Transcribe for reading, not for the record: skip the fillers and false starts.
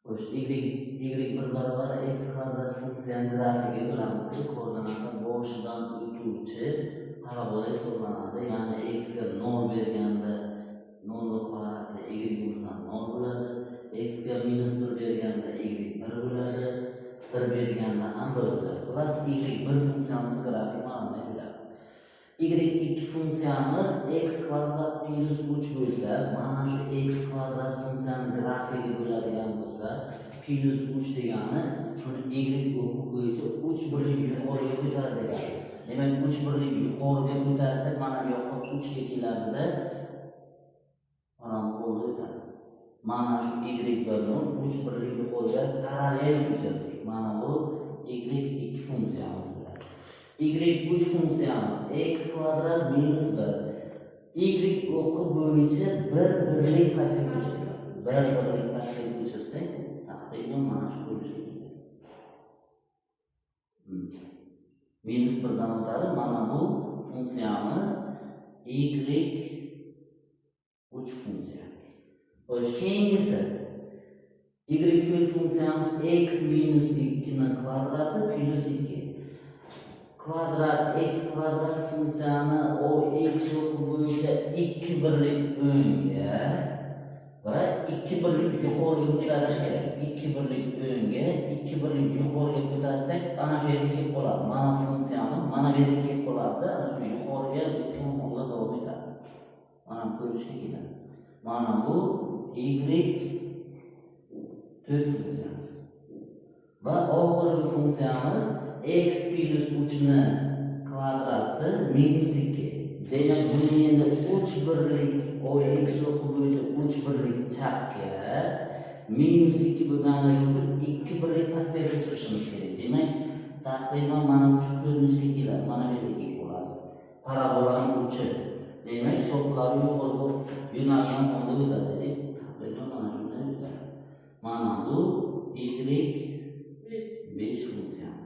Xo'sh, y bir barobar x kvadrat funksiyani grafigi bilamizki, koordinata boshidan o'tuvchi parabola hisoblanadi. Ya'ni x ga 0 berganda 0 kvadrati y bizdan 0 bo'ladi. X ga -1 berganda y 1 bo'ladi. 1 berganda ham 1 bo'ladi. Xullas y1 funksiyamiz grafik ma'lumot beradi. y2 funksiyamiz x kvadrat plus 3 bo'lsa, mana shu x kvadrat funksiyani grafigi bo'ladigan bo'lsa, plus 3 degani shuni y guruhi bo'yicha 3 birlik yuqoriga ko'taradi degani. Demak, 3 birlik yuqoriga ko'tarsak, mana bu yoqqa 3 ga keladida, mana bu qo'lda o'tadi. Mana shu y1 3 birlik yuqoriga parallel ko'rsatdik. Mana bu y2 funksiyamiz. y3 funksiyamiz x kvadrat minus 1 y o'qi bo'yicha 1 birlik pastga ko'chiramiz. 1 birlik pastga ko'chirsak, taqriban mana shu ko'rinishga keladi. Minus 1 dan o'tadi. Mana bu funksiyamiz y3 funksiya. Xo'sh, keyingisi y4 funksiyamiz x minus 2 ning kvadrati plus 2. Kvadrat x kvadrat funksiyani o x o'qi bo'yicha 2 birlik o'ngga va 2 birlik yuqoriga ko'tarish kerak. 2 birlik o'ngga, 2 birlik yuqoriga ko'tarsak, ana shu yerga kelib qoladi. Mana funksiyamiz mana bu yerga kelib qoladi. Ana shu yuqoriga o'tgan holda davom etadi. Mana bu ko'rinishga keladi. Mana bu y4 funksiyamiz. Va oxirgi funksiyamiz x plus 3 ni kvadrati minus 2. Demak, buni endi 3 birlik x o'qi bo'yicha 3 birlik chapga minus 2 bo'lganligi uchun 2 birlik pastga ko'chirishimiz kerak. Demak, taqriban mana shu ko'rinishga keladi. Mana bu yerga kelib qoladi. Parabolaning uchi. Demak, shoklari yuqoriga yo'nalgan holda o'tadi deb taqriban mana shunday o'tadi. Mana bu y5 funksiyasi.